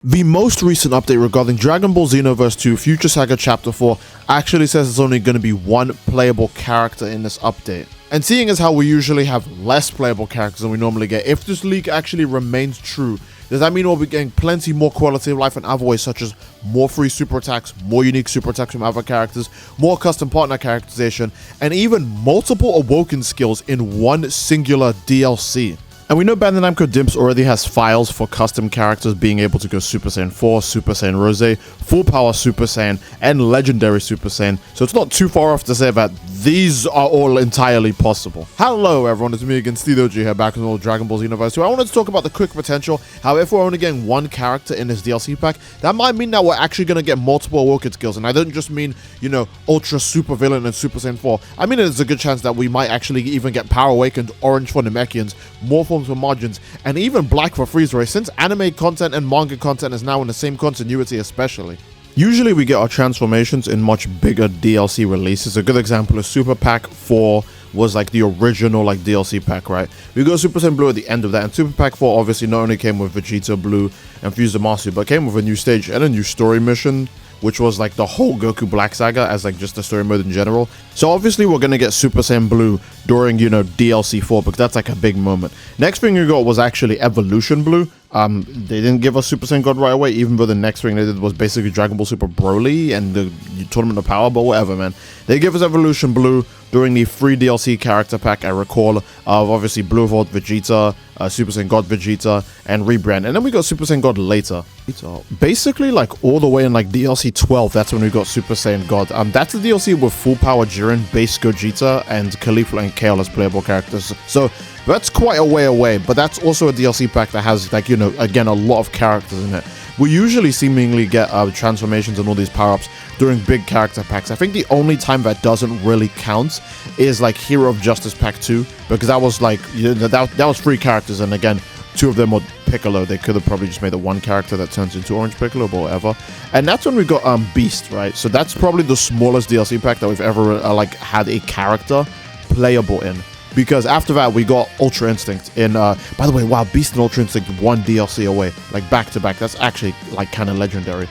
The most recent update regarding Dragon Ball Xenoverse 2 Future Saga Chapter 4 actually says there's only going to be one playable character in this update. And seeing as how we usually have less playable characters than we normally get, if this leak actually remains true, does that mean we'll be getting plenty more quality of life in other ways, such as more free super attacks, more unique super attacks from other characters, more custom partner characterization, and even multiple Awoken skills in one singular DLC? And we know Bandai Namco Dimps already has files for custom characters being able to go Super Saiyan 4, Super Saiyan Rose, Full Power Super Saiyan, and Legendary Super Saiyan, so it's not too far off to say that these are all entirely possible. Hello everyone, it's me again, SteveOG here, back in the old Dragon Ball Xenoverse 2. I wanted to talk about the quick potential, how if we're only getting one character in this DLC pack, that might mean that we're actually going to get multiple Awoken skills, and I don't just mean, you know, Ultra Super Villain and Super Saiyan 4. I mean there's a good chance that we might actually even get Power Awakened, Orange for Namekians, more forms for Margins, and even Black for Freeze Ray, since anime content and manga content is now in the same continuity especially. Usually we get our transformations in much bigger DLC releases. A good example is Super Pack 4 was like the original like DLC pack, right? We got Super Saiyan Blue at the end of that, and Super Pack 4 obviously not only came with Vegeta Blue and Fuse Zamasu, but came with a new stage and a new story mission, which was like the whole Goku Black Saga as like just the story mode in general. So obviously we're gonna get Super Saiyan Blue during, you know, DLC 4, because that's like a big moment. Next thing we got was actually Evolution Blue. They didn't give us Super Saiyan God right away, even though the next thing they did was basically Dragon Ball Super Broly and the Tournament of Power, but whatever, man. They give us Evolution Blue during the free DLC character pack, I recall, of obviously Blue Evolved Vegeta, Super Saiyan God Vegeta, and Rebrand. And then we got Super Saiyan God later. Basically, like, all the way in, like, DLC 12, that's when we got Super Saiyan God. That's the DLC with Full Power Jiren, Base Gogeta, and Caulifla and Kale as playable characters. So, that's quite a way away, but that's also a DLC pack that has, like, you know, again, a lot of characters in it. We usually seemingly get transformations and all these power-ups during big character packs. I think the only time that doesn't really count is like Hero of Justice Pack 2, because that was like, you know, that was 3 characters, and again, 2 of them were Piccolo. They could have probably just made the one character that turns into Orange Piccolo, but whatever. And that's when we got Beast, right? So that's probably the smallest DLC pack that we've ever like had a character playable in. Because after that, we got Ultra Instinct in, by the way, wow, Beast and Ultra Instinct one DLC away, like back to back. That's actually like kind of legendary.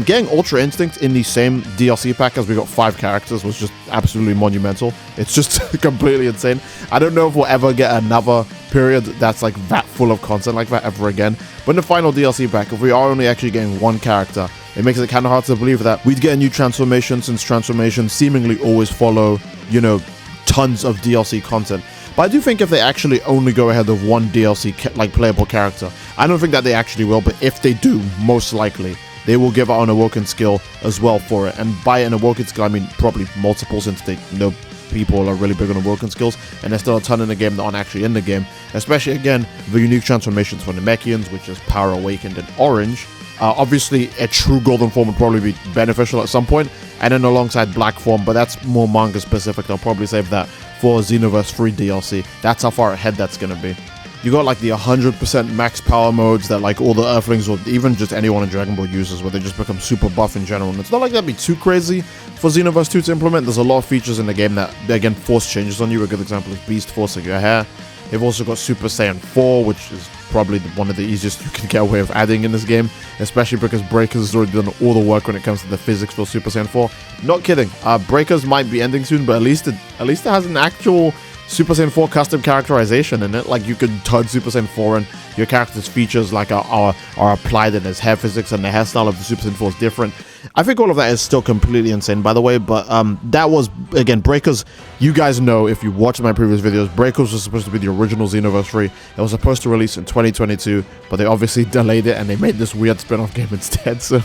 Getting Ultra Instinct in the same DLC pack as we got 5 characters was just absolutely monumental. It's just completely insane. I don't know if we'll ever get another period that's like that full of content like that ever again. But in the final DLC pack, if we are only actually getting one character, it makes it kind of hard to believe that we'd get a new transformation, since transformations seemingly always follow, you know, tons of DLC content. But I do think if they actually only go ahead of one DLC like playable character, I don't think that they actually will, but if they do, most likely they will give out an Awoken skill as well for it. And by an Awoken skill, I mean probably multiple, since they know people are really big on Awoken skills, and there's still a ton in the game that aren't actually in the game, especially again the unique transformations for Namekians, which is Power Awakened and Orange. Obviously a true golden form would probably be beneficial at some point, and then alongside black form, but that's more manga specific. I'll probably save that for Xenoverse 3 DLC. That's how far ahead that's gonna be. You got like the 100% max power modes that like all the Earthlings or even just anyone in Dragon Ball uses, where they just become super buff in general. And it's not like that'd be too crazy for Xenoverse 2 to implement. There's a lot of features in the game that, again, force changes on you. A good example is Beast forcing your hair. They've also got Super Saiyan 4, which is probably one of the easiest you can get away with adding in this game, especially because Breakers has already done all the work when it comes to the physics for Super Saiyan 4. Not kidding. Breakers might be ending soon, but at least it has an actual Super Saiyan 4 custom characterization in it. Like, you can turn Super Saiyan 4 and your character's features like are applied in his hair physics, and the hairstyle of the Super Saiyan 4 is different. I think all of that is still completely insane, by the way, but that was, again, Breakers. You guys know, if you watched my previous videos, Breakers was supposed to be the original Xenoverse 3. It was supposed to release in 2022, but they obviously delayed it, and they made this weird spin-off game instead. So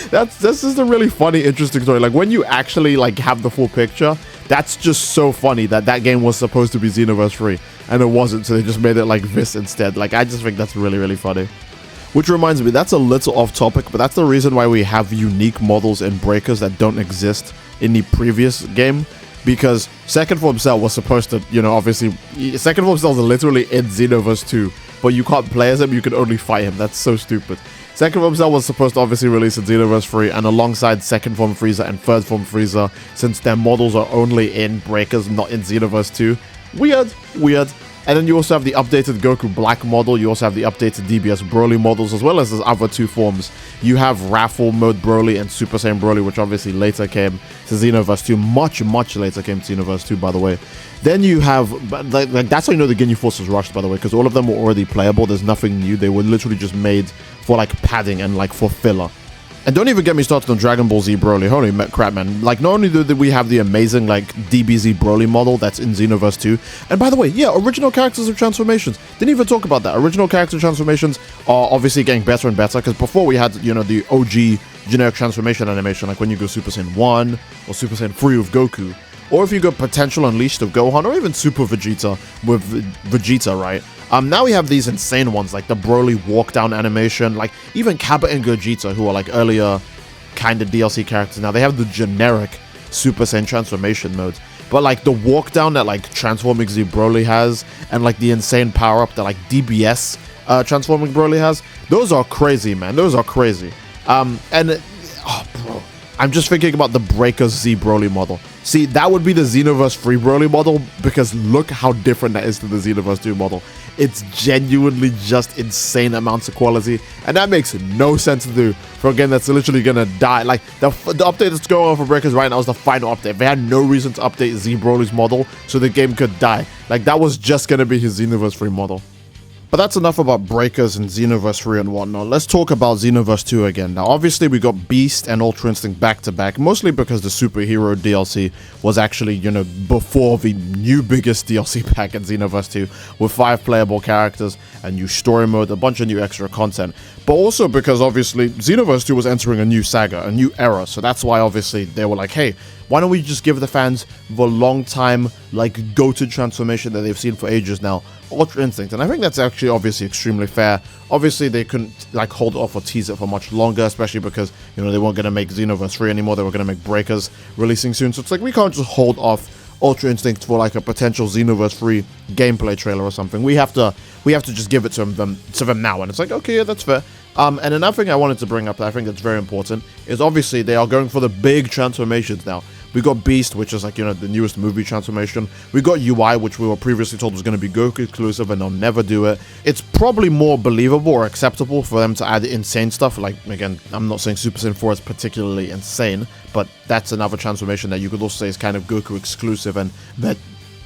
that's just a really funny, interesting story. Like, when you actually like have the full picture, that's just so funny that that game was supposed to be Xenoverse 3 and it wasn't, so they just made it like this instead. Like, I just think that's really, really funny. Which reminds me, that's a little off topic, but that's the reason why we have unique models in Breakers that don't exist in the previous game. Because Second Form Cell was supposed to, you know, obviously, Second Form Cell is literally in Xenoverse 2, but you can't play as him, you can only fight him. That's so stupid. Second Form Cell was supposed to obviously release in Xenoverse 3, and alongside Second Form Frieza and Third Form Frieza, since their models are only in Breakers, not in Xenoverse 2. Weird. And then you also have the updated Goku Black model. You also have the updated DBS Broly models, as well as the other two forms. You have Raffle Mode Broly and Super Saiyan Broly, which obviously later came to Xenoverse 2. Much later came to Xenoverse 2, by the way. Then you have, like that's how you know the Ginyu Force was rushed, by the way, because all of them were already playable. There's nothing new. They were literally just made for like padding and like for filler. And don't even get me started on Dragon Ball Z Broly. Holy crap, man. Like, not only did we have the amazing, like, DBZ Broly model that's in Xenoverse 2, and by the way, yeah, original characters of transformations. Didn't even talk about that. Original character transformations are obviously getting better and better, because before we had, you know, the OG generic transformation animation, like when you go Super Saiyan 1 or Super Saiyan 3 with Goku, or if you go Potential Unleashed of Gohan, or even Super Vegeta with Vegeta, right? Now we have these insane ones, like the Broly walk down animation, like even Kappa and Gogeta, who are like earlier kind of DLC characters. Now they have the generic Super Saiyan transformation modes, but like the walk down that like Transforming Z Broly has, and like the insane power up that like DBS Transforming Broly has, those are crazy, man. Those are crazy. Oh, bro, I'm just thinking about the Breakers Z Broly model. See, that would be the Xenoverse 3 Broly model, because look how different that is to the Xenoverse 2 model. It's genuinely just insane amounts of quality, and that makes no sense to do for a game that's literally gonna die. Like, the update that's going on for Breakers right now is the final update. They had no reason to update Z Broly's model so the game could die. Like, that was just gonna be his Xenoverse 3 model. But that's enough about Breakers and Xenoverse 3 and whatnot. Let's talk about Xenoverse 2 again. Now, obviously, we got Beast and Ultra Instinct back-to-back, mostly because the Superhero DLC was actually, you know, before the new biggest DLC pack in Xenoverse 2, with 5 playable characters, a new story mode, a bunch of new extra content. But also because, obviously, Xenoverse 2 was entering a new saga, a new era, so that's why, obviously, they were like, hey, why don't we just give the fans the long-time, like, go-to transformation that they've seen for ages now, Ultra Instinct. And I think that's actually obviously extremely fair. Obviously, they couldn't, like, hold off or tease it for much longer, especially because, you know, they weren't going to make Xenoverse 3 anymore. They were going to make Breakers releasing soon. So it's like, we can't just hold off Ultra Instinct for, like, a potential Xenoverse 3 gameplay trailer or something. We have to just give it to them now. And it's like, okay, yeah, that's fair. And another thing I wanted to bring up that I think that's very important is obviously they are going for the big transformations now. We got Beast, which is like, you know, the newest movie transformation. We got UI, which we were previously told was going to be Goku exclusive and they'll never do it. It's probably more believable or acceptable for them to add insane stuff. Like, again, I'm not saying Super Saiyan 4 is particularly insane, but that's another transformation that you could also say is kind of Goku exclusive and that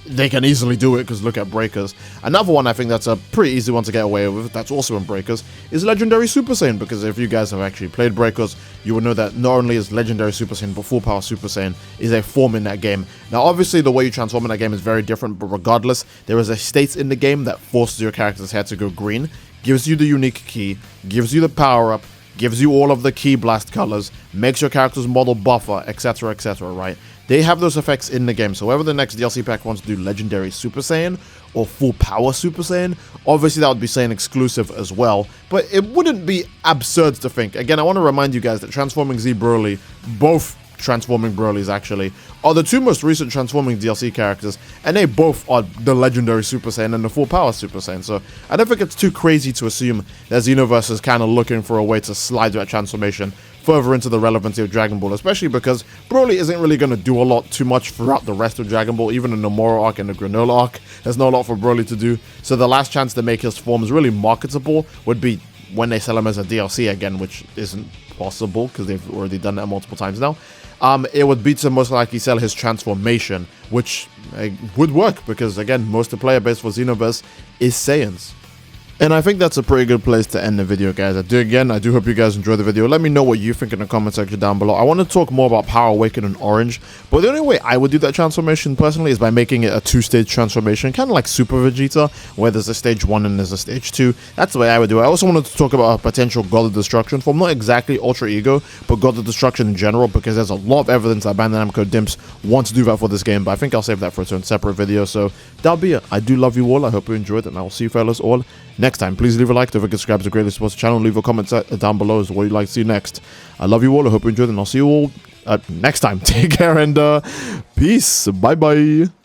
they can easily do it, because look at Breakers. Another one I think that's a pretty easy one to get away with, that's also in Breakers, is Legendary Super Saiyan, because if you guys have actually played Breakers, you will know that not only is Legendary Super Saiyan, but Full Power Super Saiyan is a form in that game. Now, obviously, the way you transform in that game is very different, but regardless, there is a state in the game that forces your character's head to go green, gives you the unique key, gives you the power-up, gives you all of the key blast colors, makes your character's model buffer, etc., right? They have those effects in the game, so whether the next DLC pack wants to do Legendary Super Saiyan or Full Power Super Saiyan, obviously that would be Saiyan exclusive as well, but it wouldn't be absurd to think. Again, I want to remind you guys that Transforming Z Broly, both Transforming Brolys actually, are the two most recent Transforming DLC characters, and they both are the Legendary Super Saiyan and the Full Power Super Saiyan, so I don't think it's too crazy to assume that Xenoverse is kind of looking for a way to slide that transformation further into the relevancy of Dragon Ball, especially because Broly isn't really going to do a lot too much throughout the rest of Dragon Ball. Even in the Moro arc and the Granola arc, there's not a lot for Broly to do, so the last chance to make his forms really marketable would be when they sell him as a DLC again, which isn't possible because they've already done that multiple times now. It would be to most likely sell his transformation, which would work because, again, most of the player base for Xenoverse is Saiyans. And I think that's a pretty good place to end the video, guys. I do hope you guys enjoyed the video. Let me know what you think in the comment section down below. I want to talk more about Power Awaken and Orange, but the only way I would do that transformation personally is by making it a 2-stage transformation, kind of like Super Vegeta, where there's a stage 1 and there's a stage 2. That's the way I would do it. I also wanted to talk about a potential God of Destruction form, not exactly Ultra Ego, but God of Destruction in general, because there's a lot of evidence that Bandai Namco Dimps want to do that for this game, but I think I'll save that for its own separate video. So that'll be it. I do love you all. I hope you enjoyed it, and I will see you fellas all next time. Please leave a like, don't forget to subscribe to greatly support the channel, leave a comment down below as what you'd like to see next. I love you all, I hope you enjoyed it, and I'll see you all next time. Take care and peace, bye bye.